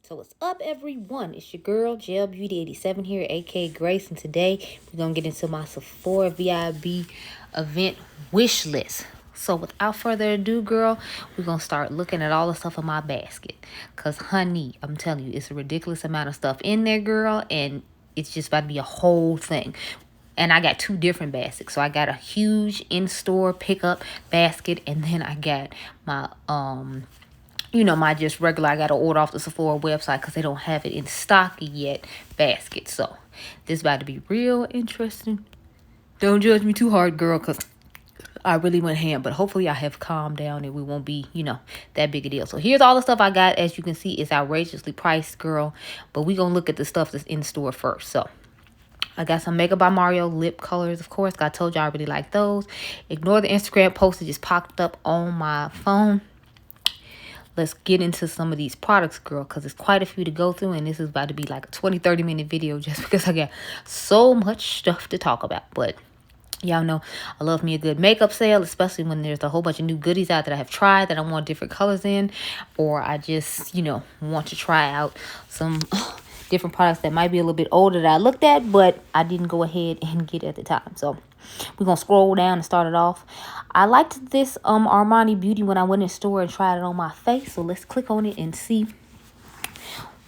So what's up, everyone? It's your girl, Gel Beauty 87 here, aka Grace, and today we're gonna get into my Sephora VIB event wish list. So without further ado, girl, we're gonna start looking at all the stuff in my basket. Cause honey, I'm telling you, it's a ridiculous amount of stuff in there, girl, and it's just about to be a whole thing. And I got two different baskets. So I got a huge in-store pickup basket, and then I got my my just regular, I gotta order off the Sephora website because they don't have it in stock yet basket. So this about to be real interesting. Don't judge me too hard, girl, because I really went ham. But hopefully I have calmed down and we won't be, that big a deal. So here's all the stuff I got. As you can see, it's outrageously priced, girl. But we gonna look at the stuff that's in store first. So I got some Makeup by Mario lip colors, of course. I told y'all I really like those. Ignore the Instagram post that just popped up on my phone. Let's get into some of these products, girl, because there's quite a few to go through, and this is about to be like a 20-30 minute video just because I got so much stuff to talk about. But y'all know I love me a good makeup sale, especially when there's a whole bunch of new goodies out that I have tried that I want different colors in, or I just, want to try out some different products that might be a little bit older that I looked at, but I didn't go ahead and get at the time. So we're going to scroll down and start it off. I liked this Armani Beauty when I went in the store and tried it on my face. So let's click on it and see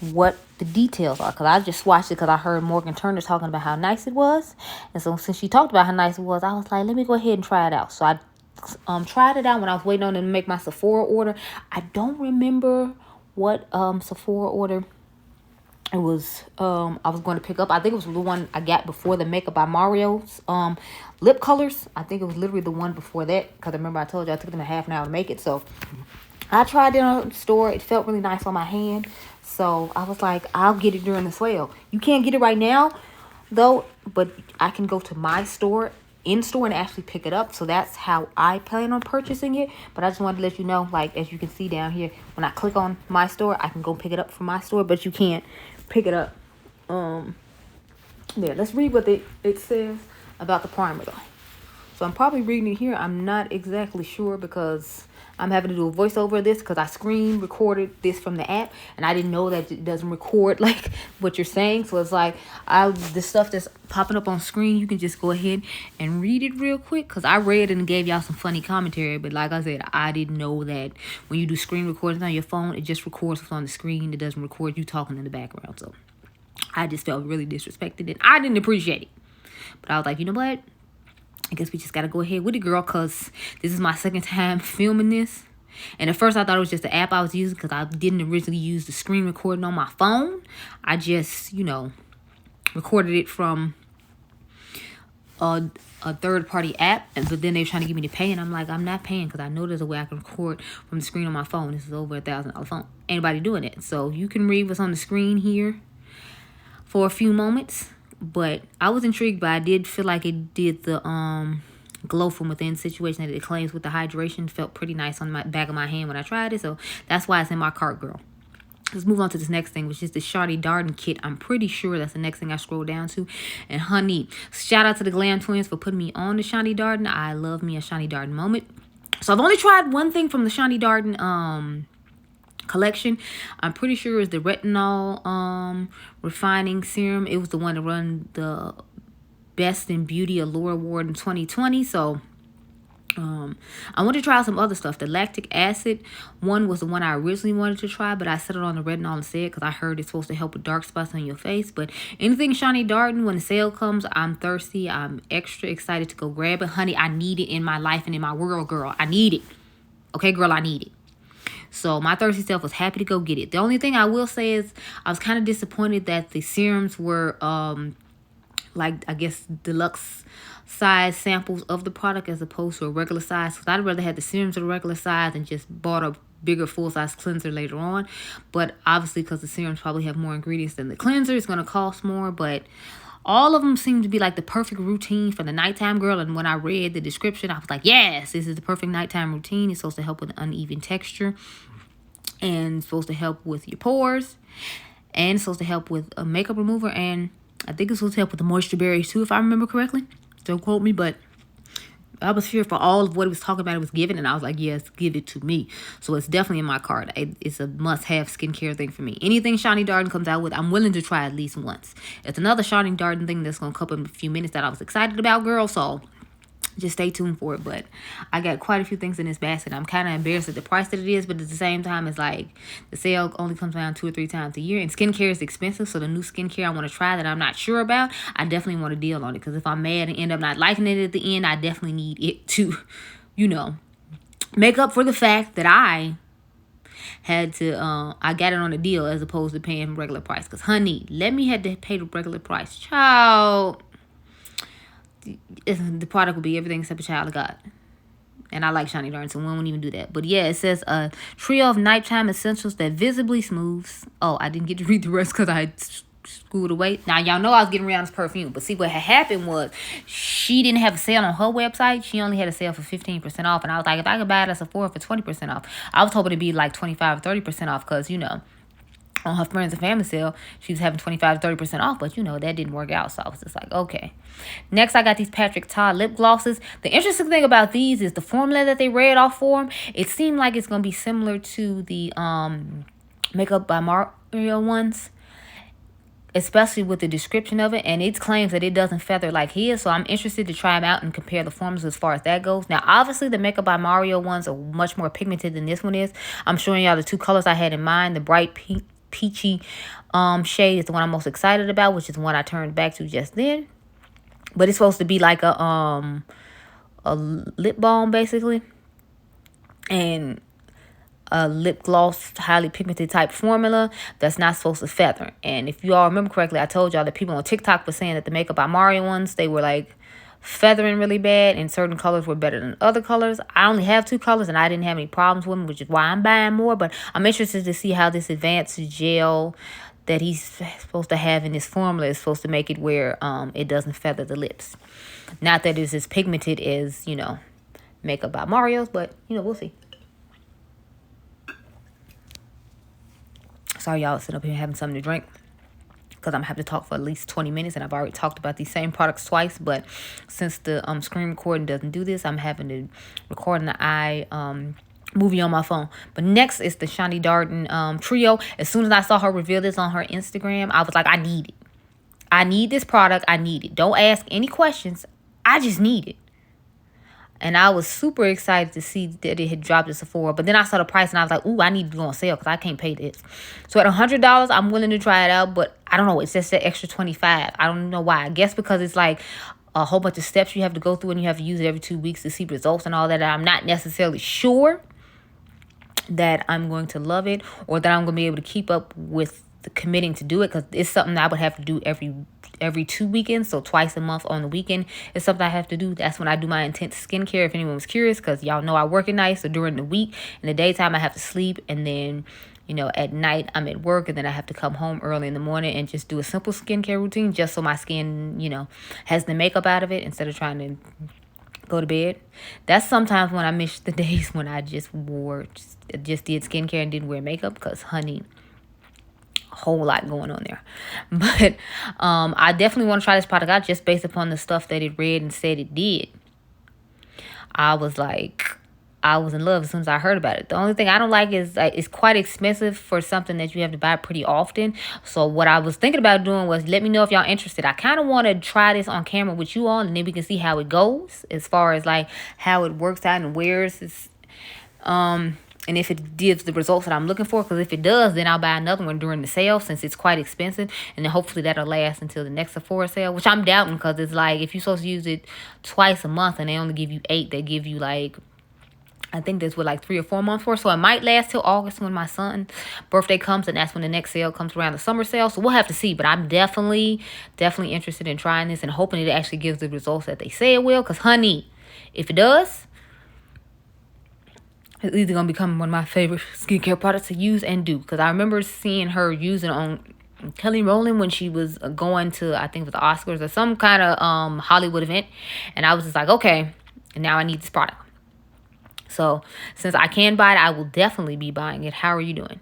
what the details are. Because I just watched it because I heard Morgan Turner talking about how nice it was. And so since she talked about how nice it was, I was like, let me go ahead and try it out. So I tried it out when I was waiting on them to make my Sephora order. I don't remember what Sephora order it was I was going to pick up. I think it was the one I got before the Makeup by Mario's lip colors. I think it was literally the one before that, because remember I told you I took them a half an hour to make it. So I tried it on the store. It felt really nice on my hand, so I was like, I'll get it during the sale. You can't get it right now though, but I can go to my store in store and actually pick it up. So that's how I plan on purchasing it. But I just wanted to let you know, like, as you can see down here, when I click on my store, I can go pick it up from my store, but you can't pick it up there. Let's read what it says about the primer though. So I'm probably reading it here. I'm not exactly sure because I'm having to do a voiceover of this because I screen recorded this from the app, and I didn't know that it doesn't record like what you're saying. So it's like the stuff that's popping up on screen, you can just go ahead and read it real quick, because I read it and gave y'all some funny commentary. But like I said, I didn't know that when you do screen recordings on your phone, it just records what's on the screen. It doesn't record you talking in the background. So I just felt really disrespected and I didn't appreciate it. But I was like, you know what? I guess we just got to go ahead with it, girl, because this is my second time filming this. And at first I thought it was just the app I was using, because I didn't originally use the screen recording on my phone. I just, recorded it from a third-party app. And so then they were trying to get me to pay, and I'm like, I'm not paying, because I know there's a way I can record from the screen on my phone. This is over $1,000 phone. Anybody doing it. So you can read what's on the screen here for a few moments. But I was intrigued, but I did feel like it did the glow from within situation that it claims with the hydration. Felt pretty nice on my back of my hand when I tried it. So that's why it's in my cart, girl. Let's move on to this next thing, which is the Shawty Darden kit. I'm pretty sure that's the next thing I scroll down to. And honey, shout out to the Glam Twins for putting me on the Shawty Darden. I love me a Shawty Darden moment. So I've only tried one thing from the Shawty Darden collection. I'm pretty sure it's the retinol refining serum. It was the one to run the Best in Beauty Allure Award in 2020. So I want to try out some other stuff. The lactic acid one was the one I originally wanted to try, but I set it on the retinol instead because I heard it's supposed to help with dark spots on your face. But anything Shawty Darden, when the sale comes, I'm thirsty. I'm extra excited to go grab it. Honey, I need it in my life and in my world, girl. I need it. Okay, girl, I need it. So my thirsty self was happy to go get it. The only thing I will say is I was kind of disappointed that the serums were like, I guess, deluxe size samples of the product as opposed to a regular size. Because I'd rather have the serums at a regular size and just bought a bigger full-size cleanser later on. But obviously, because the serums probably have more ingredients than the cleanser, it's going to cost more. But all of them seem to be like the perfect routine for the nighttime, girl. And when I read the description, I was like, yes, this is the perfect nighttime routine. It's supposed to help with uneven texture, and it's supposed to help with your pores, and it's supposed to help with a makeup remover, and I think it's supposed to help with the moisture barriers too, if I remember correctly. Don't quote me, but I was here for all of what he was talking about. It was given, and I was like, yes, give it to me. So it's definitely in my cart. It's a must-have skincare thing for me. Anything Shani Darden comes out with, I'm willing to try at least once. It's another Shani Darden thing that's going to come up in a few minutes that I was excited about, girl. So just stay tuned for it. But I got quite a few things in this basket. I'm kind of embarrassed at the price that it is, but at the same time, it's like the sale only comes around 2 or 3 times a year, and skincare is expensive. So the new skincare I want to try that I'm not sure about, I definitely want a deal on it, because if I'm mad and end up not liking it at the end, I definitely need it to, you know, make up for the fact that I had to I got it on a deal as opposed to paying regular price. Because honey, let me have to pay the regular price, child. The product will be everything except a child of God. And I like Shani Darn, so we won't even do that. But yeah, it says a trio of nighttime essentials that visibly smooths. Oh, I didn't get to read the rest because I screwed away. Now, y'all know I was getting Rihanna's perfume. But see, what had happened was she didn't have a sale on her website. She only had a sale for 15% off. And I was like, if I could buy it at Sephora for 20% off. I was hoping to be like 25 or 30% off because, you know, on her friends and family sale, she was having 25 to 30% off, but you know, that didn't work out. So I was just like, okay. Next, I got these Patrick Ta lip glosses. The interesting thing about these is the formula that they read off for them. It seemed like it's going to be similar to the Makeup by Mario ones, especially with the description of it, and it claims that it doesn't feather like his. So I'm interested to try them out and compare the formulas as far as that goes. Now, obviously, the Makeup by Mario ones are much more pigmented than this one is. I'm showing y'all the 2 colors I had in mind. The bright pink, peachy shade is the one I'm most excited about, which is the one I turned back to just then. But it's supposed to be like a lip balm basically, and a lip gloss, highly pigmented type formula that's not supposed to feather. And if you all remember correctly, I told y'all that people on TikTok were saying that the Makeup by Mario ones, they were like feathering really bad, and certain colors were better than other colors. I only have 2 colors, and I didn't have any problems with them, which is why I'm buying more. But I'm interested to see how this advanced gel that he's supposed to have in this formula is supposed to make it where it doesn't feather the lips. Not that it's as pigmented as, you know, Makeup by Mario's, but, you know, we'll see. Sorry, y'all, sitting up here having something to drink, because I'm going to have to talk for at least 20 minutes, and I've already talked about these same products twice. But since the screen recording doesn't do this, I'm having to record an movie on my phone. But next is the Shani Darden trio. As soon as I saw her reveal this on her Instagram, I was like, I need it. I need this product. I need it. Don't ask any questions. I just need it. And I was super excited to see that it had dropped at Sephora. But then I saw the price and I was like, ooh, I need to go on sale because I can't pay this. So at $100, I'm willing to try it out. But I don't know. It's just that extra 25. I don't know why. I guess because it's like a whole bunch of steps you have to go through and you have to use it every 2 weeks to see results and all that. I'm not necessarily sure that I'm going to love it or that I'm going to be able to keep up with the committing to do it, because it's something I would have to do every 2 weekends, so twice a month on the weekend. It's something I have to do. That's when I do my intense skincare, if anyone was curious, because y'all know I work at night. So during the week, in the daytime, I have to sleep, and then, you know, at night I'm at work, and then I have to come home early in the morning and just do a simple skincare routine just so my skin, you know, has the makeup out of it instead of trying to go to bed. That's sometimes when I miss the days when I just did skincare and didn't wear makeup, because honey, whole lot going on there. But I definitely want to try this product out just based upon the stuff that it read and said it did. I was in love as soon as I heard about it. The only thing I don't like is it's quite expensive for something that you have to buy pretty often. So what I was thinking about doing was, let me know if y'all interested. I kind of want to try this on camera with you all, and then we can see how it goes as far as like how it works out and wears. And if it gives the results that I'm looking for. Because if it does, then I'll buy another one during the sale, since it's quite expensive. And then hopefully that'll last until the next Sephora sale, which I'm doubting, because it's like if you're supposed to use it twice a month and they only give you 8, they give you like, I think that's what, like 3 or 4 months for. So it might last till August when my son's birthday comes, and that's when the next sale comes around, the summer sale. So we'll have to see. But I'm definitely interested in trying this and hoping it actually gives the results that they say it will. Because honey, if it does, it's either going to become one of my favorite skincare products to use and do. Because I remember seeing her use it on Kelly Rowland when she was going to, I think it was the Oscars or some kind of Hollywood event. And I was just like, okay, and now I need this product. So since I can buy it, I will definitely be buying it. How are you doing?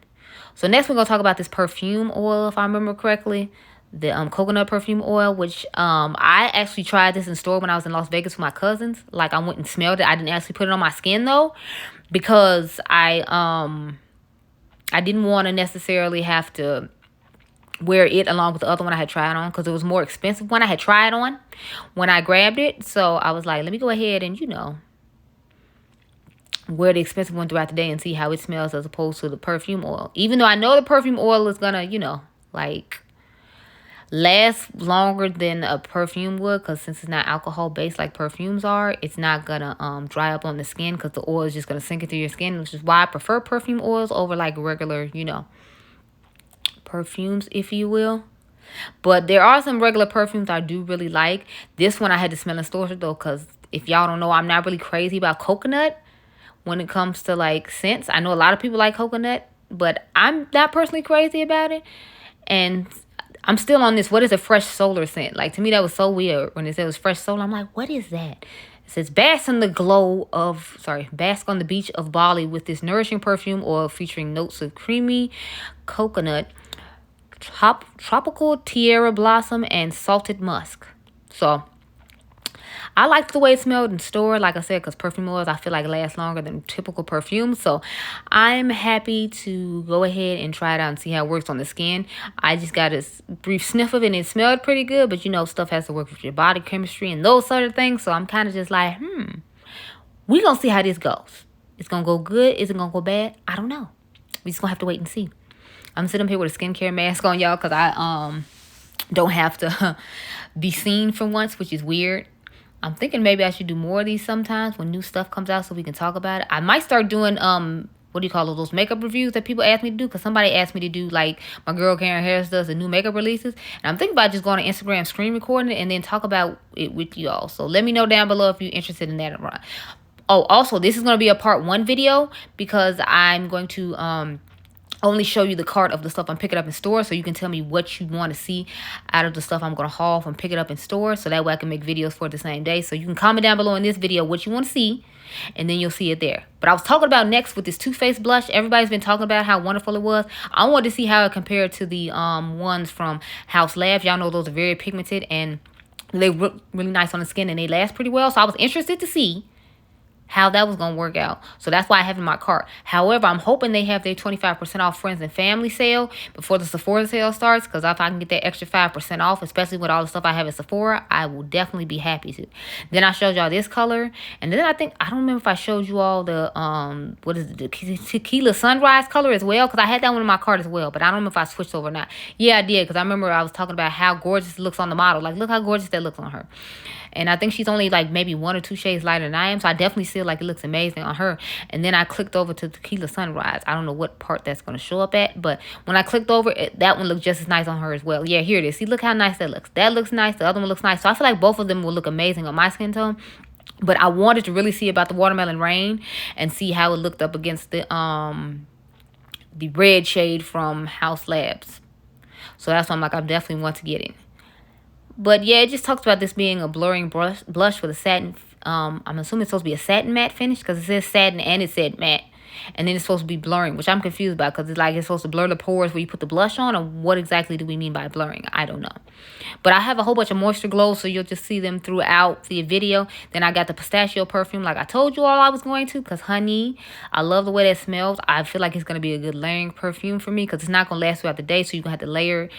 So next we're going to talk about this perfume oil, if I remember correctly. the coconut perfume oil, which I actually tried this in store when I was in Las Vegas with my cousins. Like, I went and smelled it. I didn't actually put it on my skin though, because I didn't want to necessarily have to wear it along with the other one I had tried on, because it was more expensive one I had tried on when I grabbed it. So I was like, let me go ahead and, you know, wear the expensive one throughout the day and see how it smells as opposed to the perfume oil. Even though I know the perfume oil is gonna, you know, like, last longer than a perfume would, because since it's not alcohol based like perfumes are, it's not gonna dry up on the skin, because the oil is just gonna sink into your skin, which is why I prefer perfume oils over like regular, you know, perfumes, if you will. But there are some regular perfumes I do really like. This one I had to smell in stores though, because if y'all don't know, I'm not really crazy about coconut when it comes to like scents. I know a lot of people like coconut, but I'm not personally crazy about it. And I'm still on this, what is a fresh solar scent? Like, to me, that was so weird when it said it was fresh solar. I'm like, what is that? It says, bask on the beach of Bali with this nourishing perfume oil featuring notes of creamy coconut, tropical tiara blossom, and salted musk. So I liked the way it smelled in store, like I said, because perfume oils I feel like last longer than typical perfumes. So I'm happy to go ahead and try it out and see how it works on the skin. I just got a brief sniff of it and it smelled pretty good, but you know, stuff has to work with your body chemistry and those sort of things. So I'm kind of just like, we gonna see how this goes. It's gonna go good. Is it gonna go bad? I don't know. We just gonna have to wait and see. I'm sitting up here with a skincare mask on, y'all, because I don't have to be seen for once, which is weird. I'm thinking maybe I should do more of these sometimes when new stuff comes out so we can talk about it. I might start doing, what do you call those makeup reviews that people ask me to do? Because somebody asked me to do, like, my girl Karen Harris does the new makeup releases. And I'm thinking about just going to Instagram, screen recording it, and then talk about it with you all. So let me know down below if you're interested in that. Oh, also, this is going to be a part 1 video, because I'm going to only show you the cart of the stuff I'm picking up in store, so you can tell me what you want to see out of the stuff I'm going to haul from pick it up in store, so that way I can make videos for it the same day. So you can comment down below in this video what you want to see, and then you'll see it there. But I was talking about next with this Too Faced blush. Everybody's been talking about how wonderful it was. I wanted to see how it compared to the ones from House Labs. Y'all know those are very pigmented, and they look really nice on the skin, and they last pretty well. So I was interested to see how that was going to work out. So that's why I have it in my cart. However, I'm hoping they have their 25% off friends and family sale before the Sephora sale starts, because if I can get that extra 5% off, especially with all the stuff I have at Sephora, I will definitely be happy to. Then I showed y'all this color, and then I don't remember if I showed you all the the tequila sunrise color as well, because I had that one in my cart as well, but I don't know if I switched over or not. Yeah, I did, because I remember I was talking about how gorgeous it looks on the model. Like, look how gorgeous that looks on her. And I think she's only like maybe 1 or 2 shades lighter than I am. So I definitely feel like it looks amazing on her. And then I clicked over to Tequila Sunrise. I don't know what part that's going to show up at. But when I clicked over, that one looked just as nice on her as well. Yeah, here it is. See, look how nice that looks. That looks nice. The other one looks nice. So I feel like both of them will look amazing on my skin tone. But I wanted to really see about the Watermelon Rain and see how it looked up against the red shade from House Labs. So that's why I'm like, I definitely want to get it. But yeah, it just talks about this being a blurring blush with a satin, I'm assuming it's supposed to be a satin matte finish, because it says satin and it said matte. And then it's supposed to be blurring, which I'm confused about, because it's like it's supposed to blur the pores where you put the blush on, or what exactly do we mean by blurring? I don't know. But I have a whole bunch of moisture glows, so you'll just see them throughout the video. Then I got the pistachio perfume like I told you all I was going to, because honey, I love the way that smells. I feel like it's going to be a good layering perfume for me, because it's not going to last throughout the day, so you're going to have to layer.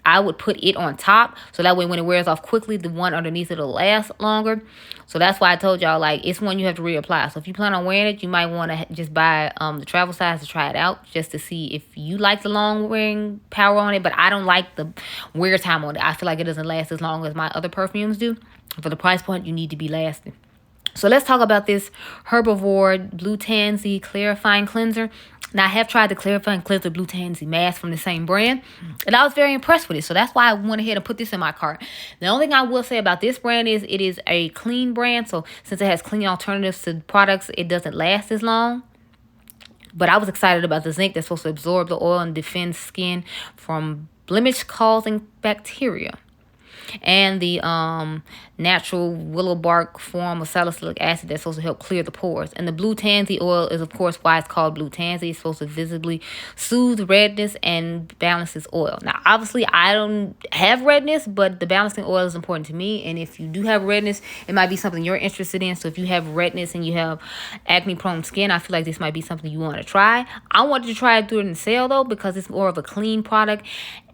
I would put it on top, so that way when it wears off quickly, the one underneath it will last longer. So that's why I told y'all, like, it's one you have to reapply. So if you plan on wearing it, you might want to just buy the travel size to try it out, just to see if you like the long wearing power on it. But I don't like the wear time on it. I feel like it doesn't last as long as my other perfumes do. For the price point, you need to be lasting. So let's talk about this Herbivore Blue Tansy Clarifying Cleanser. Now, I have tried the Clarifying Cleanser Blue Tansy mask from the same brand, and I was very impressed with it. So that's why I went ahead and put this in my cart. The only thing I will say about this brand is it is a clean brand. So since it has clean alternatives to products, it doesn't last as long. But I was excited about the zinc that's supposed to absorb the oil and defend skin from blemish-causing bacteria. and the natural willow bark form of salicylic acid that's supposed to help clear the pores. And the blue tansy oil is, of course, why it's called blue tansy. It's supposed to visibly soothe redness and balances oil. Now, obviously, I don't have redness, but the balancing oil is important to me. And if you do have redness, it might be something you're interested in. So if you have redness and you have acne prone skin, I feel like this might be something you want to try. I wanted to try it during the sale though, because it's more of a clean product,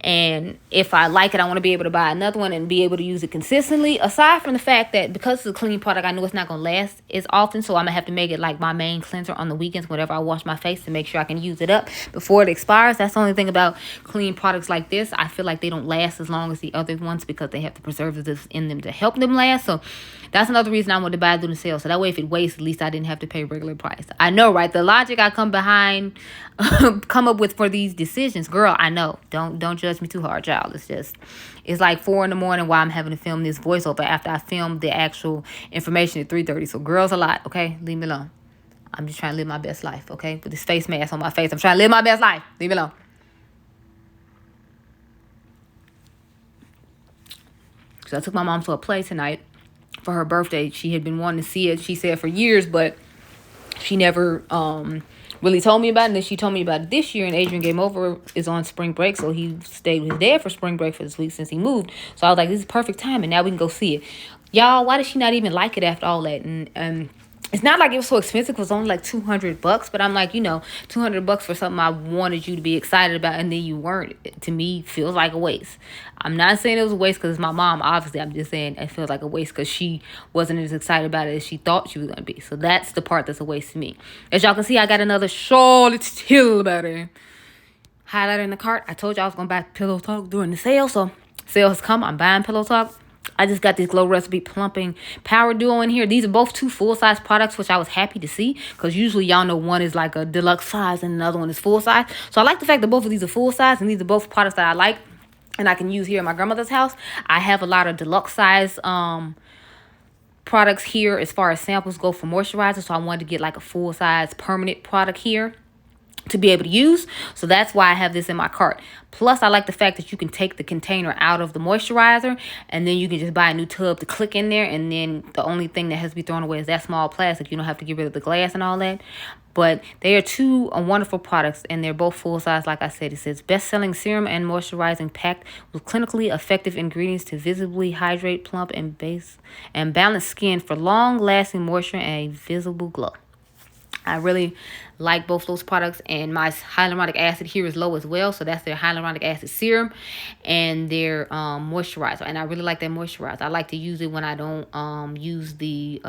and if I like it, I want to be able to buy another one and be able to use it consistently. Aside from the fact that because it's a clean product, I know it's not going to last as often, so I'm going to have to make it like my main cleanser on the weekends whenever I wash my face, to make sure I can use it up before it expires. That's the only thing about clean products like this. I feel like they don't last as long as the other ones because they have the preservatives in them to help them last. So that's another reason I wanted to buy it during the sale. So that way, if it wastes, at least I didn't have to pay regular price. I know, right? The logic I come up with for these decisions, girl. I know. Don't judge me too hard, child. It's like 4 in the morning while I'm having to film this voiceover after I filmed the actual information at 3:30. So girls a lot, okay? Leave me alone. I'm just trying to live my best life, okay? With this face mask on my face, I'm trying to live my best life. Leave me alone. So I took my mom to a play tonight for her birthday. She had been wanting to see it, she said, for years, but she never really told me about it. And then she told me about it this year, and Adrian Game Over is on spring break, so he stayed with his dad for spring break for this week since he moved. So I was like, this is perfect time, and now we can go see it. Y'all, why did she not even like it after all that? And it's not like it was so expensive. It was only like $200, but I'm like, $200 for something I wanted you to be excited about, and then you weren't. To me, feels like a waste. I'm not saying it was a waste because it's my mom. Obviously, I'm just saying it feels like a waste because she wasn't as excited about it as she thought she was going to be. So that's the part that's a waste to me. As y'all can see, I got another Charlotte Tilbury highlighter in the cart. I told you I was going to buy Pillow Talk during the sale, so sale has come. I'm buying Pillow Talk. I just got this Glow Recipe Plumping Power Duo in here. These are both 2 full-size products, which I was happy to see, because usually y'all know one is like a deluxe size and another one is full-size. So I like the fact that both of these are full-size, and these are both products that I like and I can use here at my grandmother's house. I have a lot of deluxe size products here as far as samples go for moisturizer, so I wanted to get like a full-size permanent product here to be able to use. So that's why I have this in my cart. Plus, I like the fact that you can take the container out of the moisturizer, and then you can just buy a new tub to click in there, and then the only thing that has to be thrown away is that small plastic. You don't have to get rid of the glass and all that. But they are 2 wonderful products, and they're both full size. Like I said, it says best-selling serum and moisturizing packed with clinically effective ingredients to visibly hydrate, plump, and balance skin for long-lasting moisture and a visible glow. I really like both those products, and my hyaluronic acid here is low as well. So that's their hyaluronic acid serum and their moisturizer. And I really like that moisturizer. I like to use it when I don't use the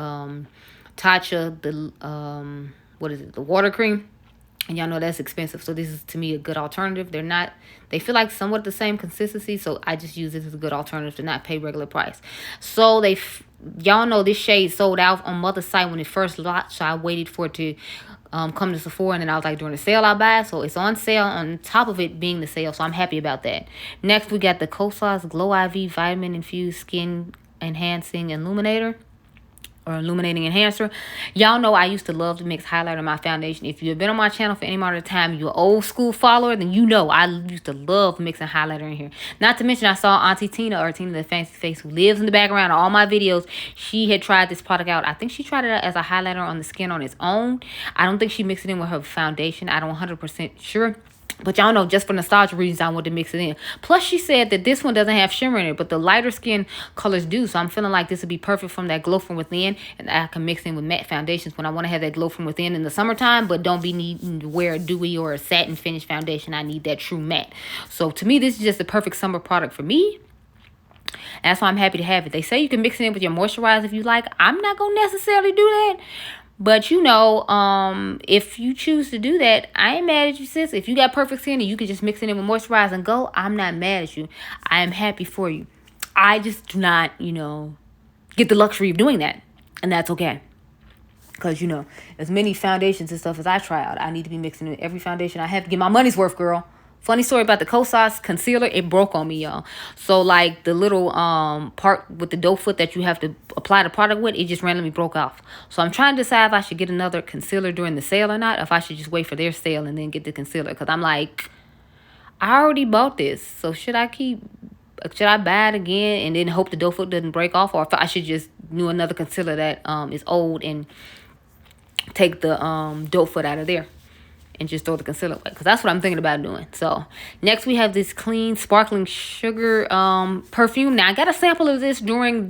Tatcha, the water cream. And y'all know that's expensive. So this is, to me, a good alternative. They feel like somewhat the same consistency. So I just use this as a good alternative to not pay regular price. So y'all know this shade sold out on Mother's site when it first launched. So I waited for it to come to Sephora, and then I was like, during the sale I'll buy it. So it's on sale on top of it being the sale. So I'm happy about that. Next, we got the Kosas Glow IV Vitamin Infused Skin Enhancing Illuminator. Or illuminating enhancer. Y'all know I used to love to mix highlighter in my foundation. If you have been on my channel for any amount of time, you're an old school follower, then you know I used to love mixing highlighter in here. Not to mention, I saw Auntie Tina, or Tina the Fancy Face, who lives in the background of all my videos. She had tried this product out. I think she tried it out as a highlighter on the skin on its own. I don't think she mixed it in with her foundation. I don't 100% sure. But y'all know, just for nostalgia reasons, I wanted to mix it in. Plus, she said that this one doesn't have shimmer in it, but the lighter skin colors do. So I'm feeling like this would be perfect from that glow from within. And I can mix in with matte foundations when I want to have that glow from within in the summertime, but don't be needing to wear a dewy or a satin finish foundation. I need that true matte. So to me, this is just the perfect summer product for me. That's why I'm happy to have it. They say you can mix it in with your moisturizer if you like. I'm not going to necessarily do that. But, if you choose to do that, I ain't mad at you, sis. If you got perfect skin and you can just mix it in with moisturizer and go, I'm not mad at you. I am happy for you. I just do not, get the luxury of doing that. And that's okay. Because, as many foundations and stuff as I try out, I need to be mixing in every foundation I have to get my money's worth, girl. Funny story about the Kosas concealer, it broke on me, y'all. So, like, the little part with the doe foot that you have to apply the product with, it just randomly broke off. So, I'm trying to decide if I should get another concealer during the sale or not, or if I should just wait for their sale and then get the concealer. Because I'm like, I already bought this, so should I keep should I buy it again and then hope the doe foot doesn't break off, or if I should just do another concealer that is old and take the doe foot out of there and just throw the concealer away, because that's what I'm thinking about doing. So next we have this clean sparkling sugar perfume. Now I got a sample of this during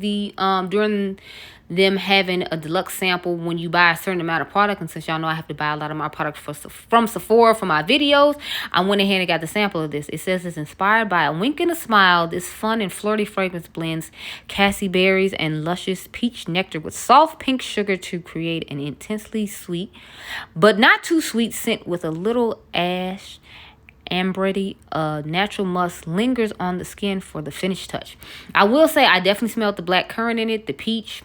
them having a deluxe sample when you buy a certain amount of product. And since y'all know I have to buy a lot of my products from Sephora for my videos, I went ahead and got the sample of this. It says it's inspired by a wink and a smile. This fun and flirty fragrance blends cassie berries and luscious peach nectar with soft pink sugar to create an intensely sweet, but not too sweet scent with a little ash. Ambretti, natural musk lingers on the skin for the finished touch. I will say I definitely smelled the black currant in it, the peach,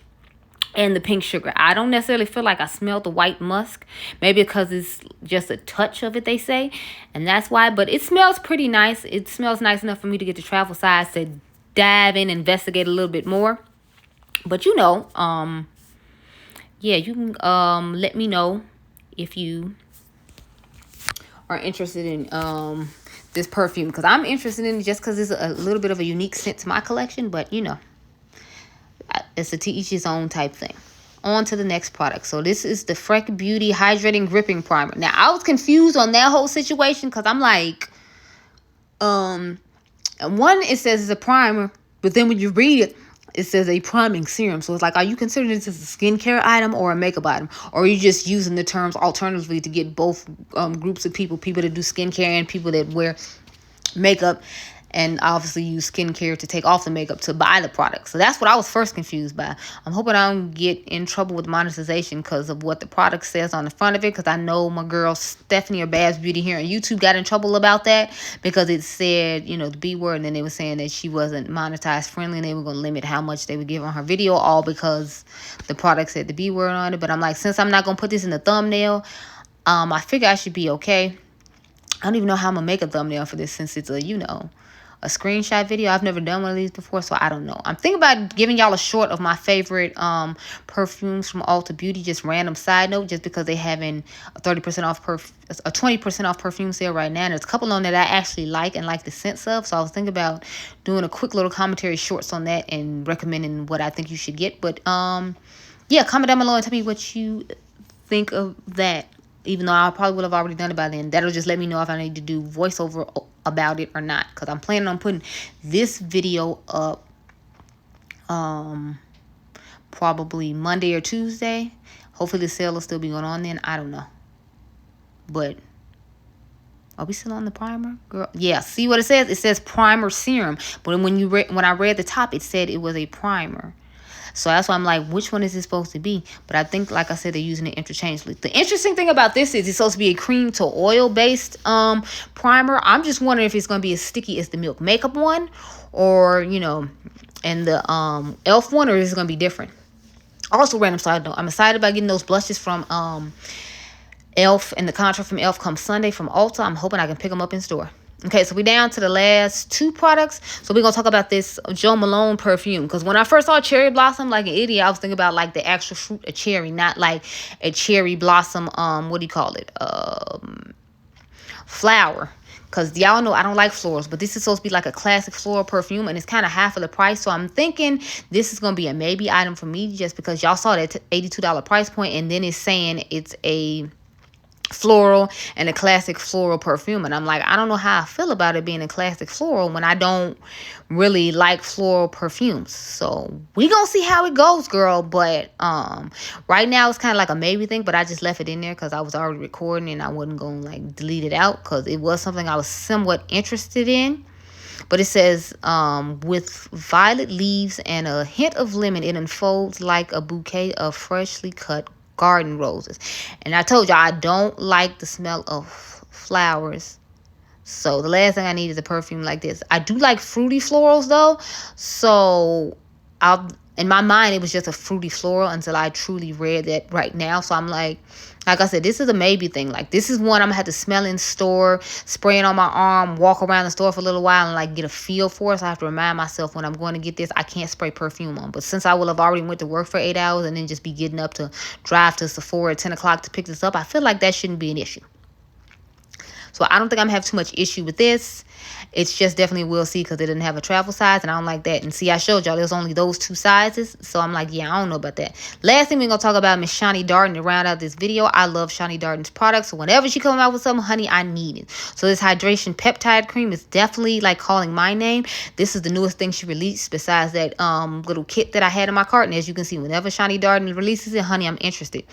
and the pink sugar. I don't necessarily feel like I smell the white musk. Maybe because it's just a touch of it, they say. And that's why. But it smells pretty nice. It smells nice enough for me to get the travel size to dive in and investigate a little bit more. But you know, yeah, you can let me know if you are interested in this perfume. Because I'm interested in it just because it's a little bit of a unique scent to my collection. But you know, it's a to each his own type thing. On to the next product. So this is the Freck Beauty Hydrating Gripping Primer. Now, I was confused on that whole situation because I'm like, one, it says it's a primer, but then when you read it, it says a priming serum. So it's like, are you considering this as a skincare item or a makeup item? Or are you just using the terms alternatively to get both groups of people that do skincare and people that wear makeup, and obviously use skincare to take off the makeup to buy the product? So that's what I was first confused by. I'm hoping I don't get in trouble with monetization because of what the product says on the front of it, because I know my girl Stephanie or Babs Beauty here on YouTube got in trouble about that because it said, you know, the B word, and then they were saying that she wasn't monetized friendly and they were going to limit how much they would give on her video, all because the product said the B word on it. But I'm like, since I'm not going to put this in the thumbnail, I figure I should be okay. I don't even know how I'm going to make a thumbnail for this since it's a, you know, a screenshot video. I've never done one of these before, so I don't know. I'm thinking about giving y'all a short of my favorite perfumes from Ulta Beauty, just random side note, just because they having a 30% off a 20% off perfume sale right now. And there's a couple on that I actually like and like the scents of. So I was thinking about doing a quick little commentary shorts on that and recommending what I think you should get. But yeah, comment down below and tell me what you think of that. Even though I probably would have already done it by then. That'll just let me know if I need to do voiceover about it or not. Because I'm planning on putting this video up probably Monday or Tuesday. Hopefully the sale will still be going on then. I don't know. But are we still on the primer, girl? Yeah, see what it says? It says primer serum. But when I read the top, it said it was a primer. So that's why I'm like, which one is it supposed to be? But I think, like I said, they're using it interchangeably. The interesting thing about this is it's supposed to be a cream to oil based primer. I'm just wondering if it's going to be as sticky as the Milk Makeup one, or, you know, and the e.l.f. one, or is it going to be different? Also, random side note, I'm excited about getting those blushes from e.l.f. and the contract from e.l.f. comes Sunday from Ulta. I'm hoping I can pick them up in store. Okay, so we're down to the last two products. So we're going to talk about this Jo Malone perfume. Because when I first saw Cherry Blossom, like an idiot, I was thinking about like the actual fruit of cherry, not like a cherry blossom, what do you call it? Flower. Because y'all know I don't like florals, but this is supposed to be like a classic floral perfume, and it's kind of half of the price. So I'm thinking this is going to be a maybe item for me, just because y'all saw that $82 price point, and then it's saying it's a floral and a classic floral perfume, and I'm like, I don't know how I feel about it being a classic floral when I don't really like floral perfumes. So we gonna see how it goes, girl. But right now it's kind of like a maybe thing, but I just left it in there because I was already recording and I wasn't gonna like delete it out because it was something I was somewhat interested in. But it says, with violet leaves and a hint of lemon, it unfolds like a bouquet of freshly cut garden roses. And I told y'all I don't like the smell of flowers. So the last thing I need is a perfume like this. I do like fruity florals though. So in my mind, it was just a fruity floral until I truly read that right now. So I'm like I said, this is a maybe thing. Like, this is one I'm gonna have to smell in store, spray it on my arm, walk around the store for a little while and like get a feel for it. So I have to remind myself when I'm going to get this, I can't spray perfume on. But since I will have already went to work for 8 hours and then just be getting up to drive to Sephora at 10 o'clock to pick this up, I feel like that shouldn't be an issue. So I don't think I'm gonna have too much issue with this. It's just definitely will see because it didn't have a travel size, and I don't like that. And see, I showed y'all there's only those 2 sizes, so I'm like, yeah, I don't know about that. Last thing we're gonna talk about Miss Shani Darden to round out this video. I love Shani Darden's products, so whenever she comes out with something, honey, I need it. So this hydration peptide cream is definitely like calling my name. This is the newest thing she released besides that little kit that I had in my cart. And as you can see, whenever Shani Darden releases it, honey, I'm interested.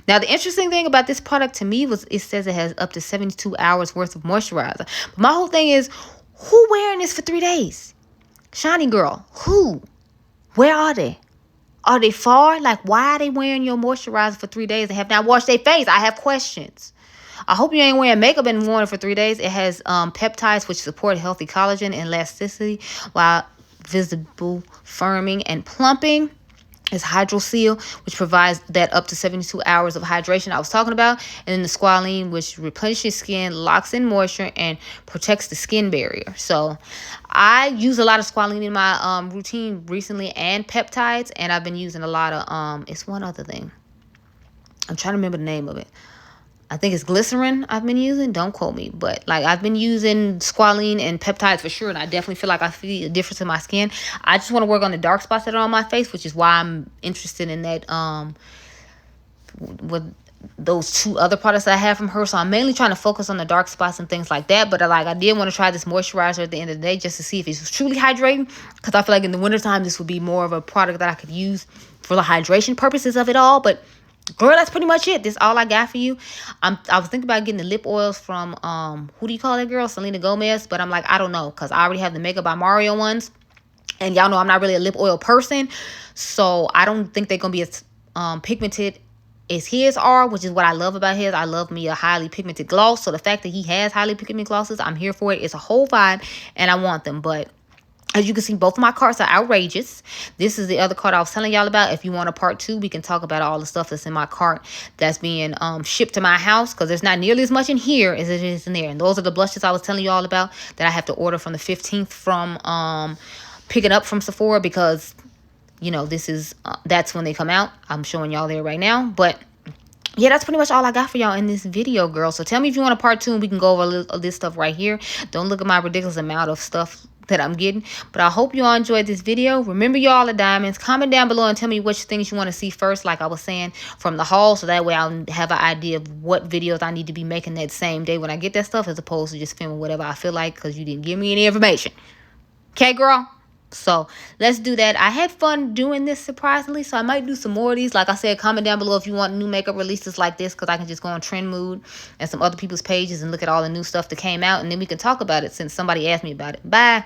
Now, the interesting thing about this product to me was it says it has up to 72 hours worth of moisturizer. But my whole thing is, who wearing this for 3 days? Shani girl, who? Where are they? Are they far? Like, why are they wearing your moisturizer for 3 days and have not washed their face? I have questions. I hope you ain't wearing makeup and worn it for 3 days. It has peptides which support healthy collagen and elasticity while visible firming and plumping. Is Hydro Seal, which provides that up to 72 hours of hydration I was talking about. And then the Squalene, which replenishes skin, locks in moisture, and protects the skin barrier. So I use a lot of Squalene in my routine recently and peptides. And I've been using a lot of, it's one other thing. I'm trying to remember the name of it. I think it's glycerin I've been using. Don't quote me. But like I've been using Squalene and peptides for sure. And I definitely feel like I see a difference in my skin. I just want to work on the dark spots that are on my face, which is why I'm interested in that with those 2 other products that I have from her. So I'm mainly trying to focus on the dark spots and things like that. But like I did want to try this moisturizer at the end of the day just to see if it's truly hydrating. Because I feel like in the wintertime this would be more of a product that I could use for the hydration purposes of it all. But girl, that's pretty much it. This all I got for you. I was thinking about getting the lip oils from who do you call that girl? Selena Gomez. But I'm like, I don't know, because I already have the Makeup by Mario ones. And y'all know I'm not really a lip oil person. So I don't think they're gonna be as pigmented as his are, which is what I love about his. I love me a highly pigmented gloss. So the fact that he has highly pigmented glosses, I'm here for it. It's a whole vibe and I want them. But as you can see, both of my carts are outrageous. This is the other cart I was telling y'all about. If you want a part 2, we can talk about all the stuff that's in my cart that's being shipped to my house, because there's not nearly as much in here as it is in there. And those are the blushes I was telling you all about that I have to order from the 15th from picking up from Sephora, because, you know, this is that's when they come out. I'm showing y'all there right now. But yeah, that's pretty much all I got for y'all in this video, girl. So tell me if you want a part 2 and we can go over a little of this stuff right here. Don't look at my ridiculous amount of stuff that I'm getting. But I hope you all enjoyed this video. Remember, y'all are diamonds. Comment down below and tell me which things you want to see first, like I was saying, from the haul. So that way I'll have an idea of what videos I need to be making that same day when I get that stuff, as opposed to just filming whatever I feel like because you didn't give me any information. Okay, girl? So let's do that. I had fun doing this, surprisingly, so I might do some more of these. Like I said, comment down below if you want new makeup releases like this, because I can just go on Trend Mood and some other people's pages and look at all the new stuff that came out, and then we can talk about it since somebody asked me about it. Bye.